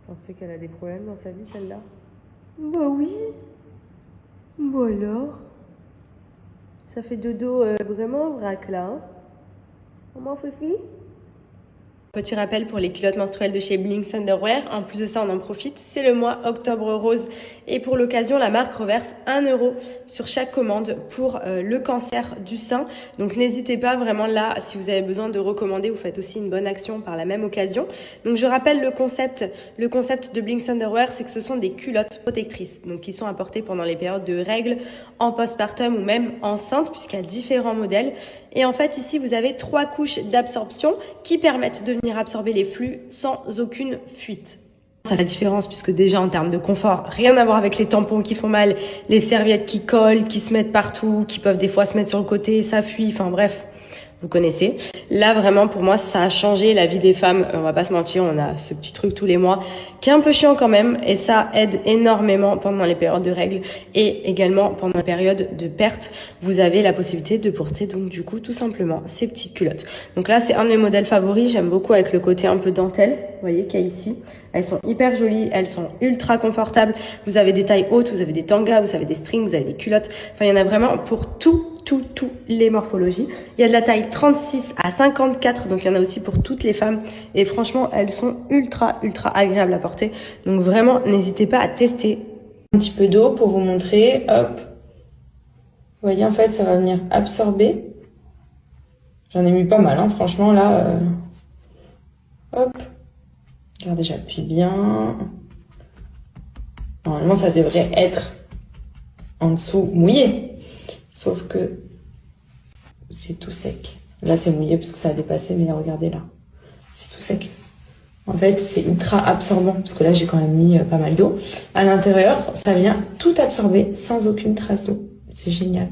Pensez qu'elle a des problèmes dans sa vie, celle-là? Bah oui. Bah alors. Ça fait dodo vraiment vrac là, hein? Maman Fifi? Petit rappel pour les culottes menstruelles de chez Blinks Underwear. En plus de ça, on en profite. C'est le mois Octobre Rose. Et pour l'occasion, la marque reverse 1 € sur chaque commande pour le cancer du sein. Donc n'hésitez pas vraiment là, si vous avez besoin de recommander, vous faites aussi une bonne action par la même occasion. Donc je rappelle le concept de Blinks Underwear, c'est que ce sont des culottes protectrices. Donc qui sont apportées pendant les périodes de règles, en postpartum ou même enceinte, puisqu'il y a différents modèles. Et en fait, ici, vous avez 3 couches d'absorption qui permettent de venir absorber les flux sans aucune fuite. Ça fait la différence puisque déjà en termes de confort, rien à voir avec les tampons qui font mal, les serviettes qui collent, qui se mettent partout, qui peuvent des fois se mettre sur le côté, ça fuit, enfin bref, vous connaissez. Là vraiment pour moi ça a changé la vie des femmes, on va pas se mentir, on a ce petit truc tous les mois qui est un peu chiant quand même et ça aide énormément pendant les périodes de règles et également pendant la période de perte. Vous avez la possibilité de porter donc du coup tout simplement ces petites culottes. Donc là c'est un de mes modèles favoris, j'aime beaucoup avec le côté un peu dentelle, vous voyez qu'il y a ici. Elles sont hyper jolies, elles sont ultra confortables. Vous avez des tailles hautes, vous avez des tangas, vous avez des strings, vous avez des culottes. Enfin, il y en a vraiment pour tous les morphologies. Il y a de la taille 36 à 54, donc il y en a aussi pour toutes les femmes. Et franchement, elles sont ultra agréables à porter. Donc vraiment, n'hésitez pas à tester. Un petit peu d'eau pour vous montrer. Hop. Vous voyez, en fait, ça va venir absorber. J'en ai mis pas mal, hein, franchement, là. Hop. Regardez, j'appuie bien. Normalement, ça devrait être en dessous mouillé. Sauf que c'est tout sec. Là, c'est mouillé parce que ça a dépassé, mais regardez là. C'est tout sec. En fait, c'est ultra absorbant parce que là, j'ai quand même mis pas mal d'eau. À l'intérieur, ça vient tout absorber sans aucune trace d'eau. C'est génial.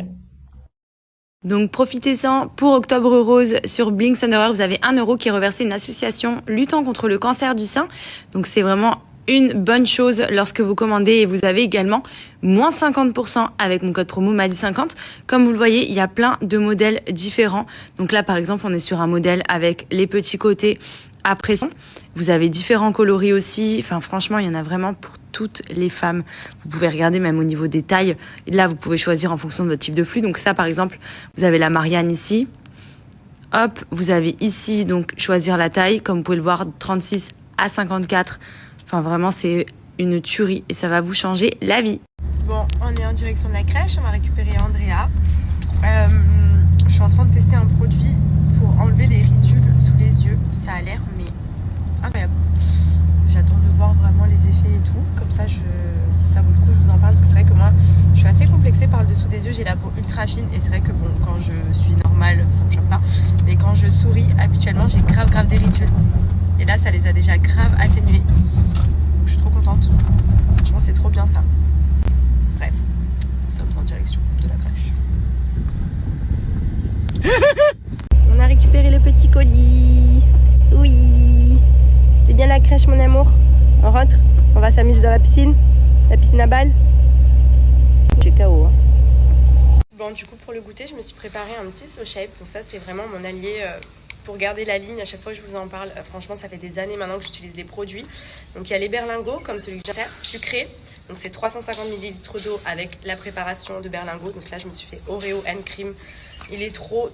Donc profitez-en pour Octobre Rose sur Blinks Underwear. Vous avez 1 € qui est reversé à une association luttant contre le cancer du sein. Donc c'est vraiment une bonne chose lorsque vous commandez et vous avez également moins 50% avec mon code promo MADI50. Comme vous le voyez, il y a plein de modèles différents. Donc là, par exemple, on est sur un modèle avec les petits côtés à pression. Vous avez différents coloris aussi. Enfin, franchement, il y en a vraiment pour toutes les femmes. Vous pouvez regarder même au niveau des tailles. Et là, vous pouvez choisir en fonction de votre type de flux. Donc ça, par exemple, vous avez la Marianne ici. Hop, vous avez ici, donc, choisir la taille. Comme vous pouvez le voir, 36 à 54. Enfin, vraiment, c'est une tuerie et ça va vous changer la vie. Bon, on est en direction de la crèche. On va récupérer Andrea. Je suis en train de tester un produit pour enlever les ridules sous les yeux. Ça a l'air mais incroyable. J'attends de voir vraiment les effets et tout. Comme ça, si ça vaut le coup, je vous en parle. Parce que c'est vrai que moi, je suis assez complexée par le dessous des yeux. J'ai la peau ultra fine. Et c'est vrai que bon, quand je suis normale, ça me choque pas. Mais quand je souris, habituellement, j'ai grave des ridules. Et là, ça les a déjà grave atténuées. Donc, je suis trop contente. Franchement, c'est trop bien ça. Bref, nous sommes en direction de la crèche. On a récupéré le petit colis. Oui. C'est bien la crèche, mon amour. On rentre. On va s'amuser dans la piscine. La piscine à balles. J'ai KO. Hein. Bon, du coup, pour le goûter, je me suis préparé un petit SoShape. Donc ça, c'est vraiment mon allié pour garder la ligne. À chaque fois que je vous en parle, franchement, ça fait des années maintenant que j'utilise les produits. Donc il y a les berlingots, comme celui que je viens de faire, sucré. Donc c'est 350 ml d'eau avec la préparation de berlingots. Donc là, je me suis fait Oreo and Cream. Il est trop...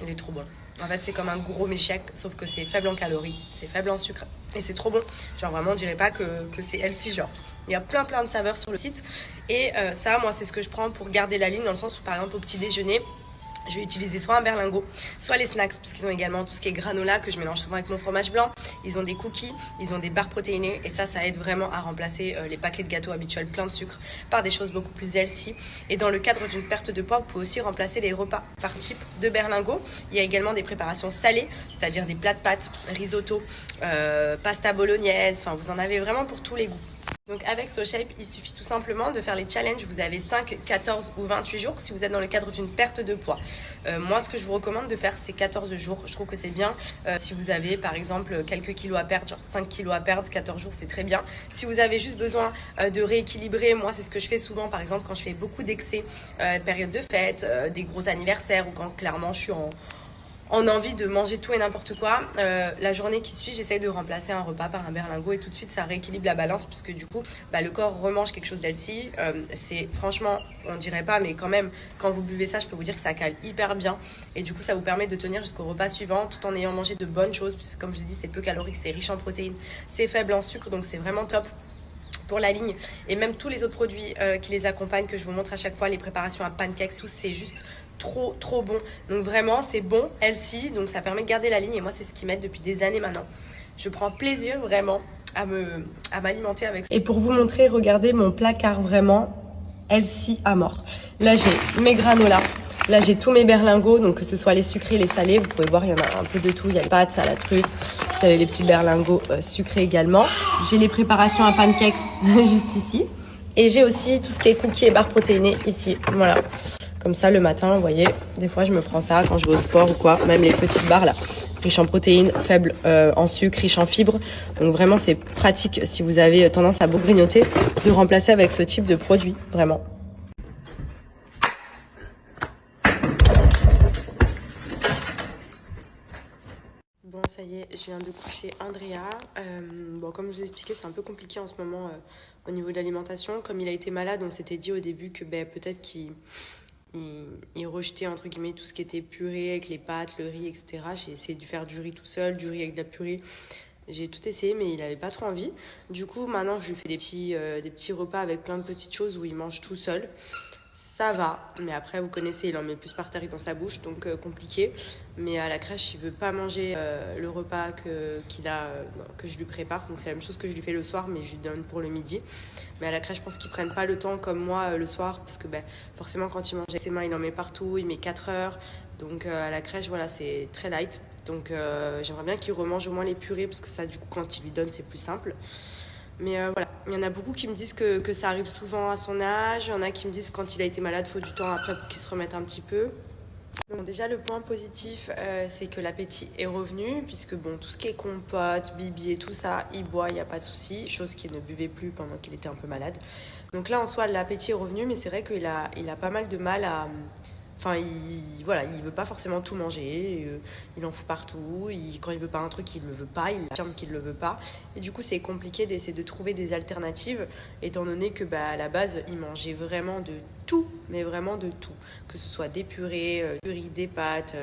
Il est trop bon. En fait, c'est comme un gros milkshake, sauf que c'est faible en calories, c'est faible en sucre. Et c'est trop bon. Genre vraiment, on dirait pas que c'est healthy, genre. Il y a plein de saveurs sur le site. Et ça, moi, c'est ce que je prends pour garder la ligne, dans le sens où, par exemple, au petit déjeuner, je vais utiliser soit un berlingot, soit les snacks, parce qu'ils ont également tout ce qui est granola que je mélange souvent avec mon fromage blanc. Ils ont des cookies, ils ont des barres protéinées et ça aide vraiment à remplacer les paquets de gâteaux habituels pleins de sucre par des choses beaucoup plus healthy. Et dans le cadre d'une perte de poids, vous pouvez aussi remplacer les repas par type de berlingot. Il y a également des préparations salées, c'est-à-dire des plats de pâtes, risotto, pasta bolognaise, enfin vous en avez vraiment pour tous les goûts. Donc avec SoShape, il suffit tout simplement de faire les challenges. Vous avez 5, 14 ou 28 jours si vous êtes dans le cadre d'une perte de poids. Moi, ce que je vous recommande de faire, c'est 14 jours. Je trouve que c'est bien. Si vous avez, par exemple, quelques kilos à perdre, genre 5 kilos à perdre, 14 jours, c'est très bien. Si vous avez juste besoin de rééquilibrer, moi, c'est ce que je fais souvent, par exemple, quand je fais beaucoup d'excès, période de fête, des gros anniversaires ou quand clairement je suis en envie de manger tout et n'importe quoi. La journée qui suit, j'essaye de remplacer un repas par un berlingot et tout de suite ça rééquilibre la balance puisque du coup le corps remange quelque chose d'healthy. C'est franchement, on dirait pas, mais quand même quand vous buvez ça, je peux vous dire que ça cale hyper bien et du coup ça vous permet de tenir jusqu'au repas suivant tout en ayant mangé de bonnes choses puisque comme je l'ai dit, c'est peu calorique, c'est riche en protéines, c'est faible en sucre, donc c'est vraiment top pour la ligne. Et même tous les autres produits qui les accompagnent, que je vous montre à chaque fois, les préparations à pancakes, tout, c'est juste trop bon. Donc vraiment c'est bon, healthy, donc ça permet de garder la ligne et moi c'est ce qui m'aide depuis des années maintenant. Je prends plaisir vraiment à m'alimenter avec ça. Et pour vous montrer, regardez mon placard vraiment healthy à mort. Là j'ai mes granolas, là j'ai tous mes berlingots, donc que ce soit les sucrés, les salés, vous pouvez voir il y en a un peu de tout, il y a les pâtes, à la truffe, vous avez les petits berlingots sucrés également. J'ai les préparations à pancakes juste ici et j'ai aussi tout ce qui est cookies et barres protéinées ici, voilà. Comme ça, le matin, vous voyez, des fois, je me prends ça quand je vais au sport ou quoi. Même les petites barres, là, riches en protéines, faibles en sucre, riches en fibres. Donc vraiment, c'est pratique si vous avez tendance à beaucoup grignoter, de remplacer avec ce type de produit, vraiment. Bon, ça y est, je viens de coucher Andrea. Bon, comme je vous ai expliqué, c'est un peu compliqué en ce moment au niveau de l'alimentation. Comme il a été malade, on s'était dit au début que peut-être qu'il rejetait entre guillemets tout ce qui était purée avec les pâtes, le riz, etc. J'ai essayé de faire du riz tout seul, du riz avec de la purée. J'ai tout essayé mais il avait pas trop envie. Du coup maintenant je lui fais des petits repas avec plein de petites choses où il mange tout seul. Ça va, mais après vous connaissez, il en met plus par terre dans sa bouche, donc compliqué. Mais à la crèche, il veut pas manger le repas que je lui prépare. Donc c'est la même chose que je lui fais le soir, mais je lui donne pour le midi. Mais à la crèche, je pense qu'ils prennent pas le temps comme moi le soir, parce que forcément quand il mange avec ses mains, il en met partout, il met 4 heures. Donc à la crèche, voilà, c'est très light. Donc j'aimerais bien qu'il remange au moins les purées, parce que ça, du coup, quand il lui donne, c'est plus simple. Mais voilà, il y en a beaucoup qui me disent que ça arrive souvent à son âge. Il y en a qui me disent que quand il a été malade, il faut du temps après pour qu'il se remette un petit peu. Donc déjà, le point positif, c'est que l'appétit est revenu, puisque bon, tout ce qui est compote, bibi et tout ça, il boit, il n'y a pas de souci. Chose qu'il ne buvait plus pendant qu'il était un peu malade. Donc là, en soi, l'appétit est revenu, mais c'est vrai qu'il a pas mal de mal à... Enfin, il veut pas forcément tout manger, il en fout partout, quand il veut pas un truc, il le veut pas, il affirme qu'il le veut pas. Et du coup, c'est compliqué d'essayer de trouver des alternatives, étant donné que à la base, il mangeait vraiment de tout, mais vraiment de tout. Que ce soit des purées, du riz, des pâtes,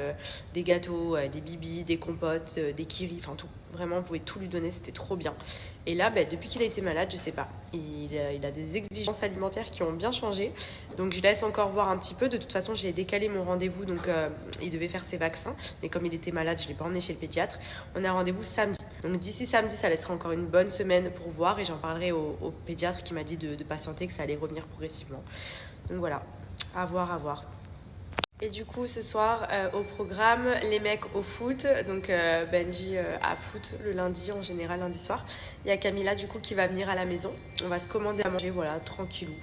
des gâteaux, des bibis, des compotes, des kiris, enfin tout. Vraiment, vous pouvez tout lui donner, c'était trop bien. Et là, depuis qu'il a été malade, je sais pas, il a des exigences alimentaires qui ont bien changé. Donc je laisse encore voir un petit peu. De toute façon, j'ai décalé mon rendez-vous, donc il devait faire ses vaccins. Mais comme il était malade, je l'ai pas emmené chez le pédiatre. On a rendez-vous samedi. Donc d'ici samedi, ça laissera encore une bonne semaine pour voir. Et j'en parlerai au pédiatre qui m'a dit de patienter, que ça allait revenir progressivement. Donc voilà, à voir. Et du coup, ce soir, au programme, les mecs au foot. Donc Benji à foot le lundi, en général lundi soir. Il y a Camilla du coup qui va venir à la maison. On va se commander à manger, voilà, tranquillou.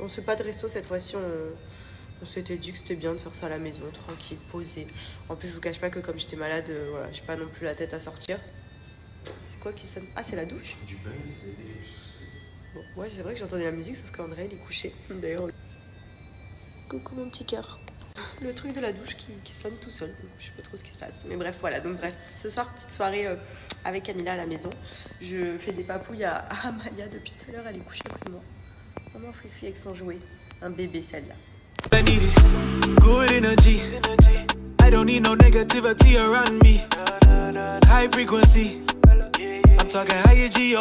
On ne se fait pas de resto cette fois-ci, on s'était dit que c'était bien de faire ça à la maison, tranquille, posé. En plus, je vous cache pas que comme j'étais malade, voilà, j'ai pas non plus la tête à sortir. C'est quoi qui sonne? Ah, c'est la douche? Bon, ouais, c'est vrai que j'entendais la musique, sauf qu'André, il est couché. D'ailleurs, coucou mon petit cœur. Le truc de la douche qui sonne tout seul, je sais pas trop ce qui se passe, mais bref, voilà. Donc bref, ce soir, petite soirée avec Camilla à la maison. Je fais des papouilles à Amalia depuis tout à l'heure, elle est couchée près de moi. Maman Fifi avec son jouet, un bébé celle-là. I don't need no negativity around me. High frequency. I'm talking high G.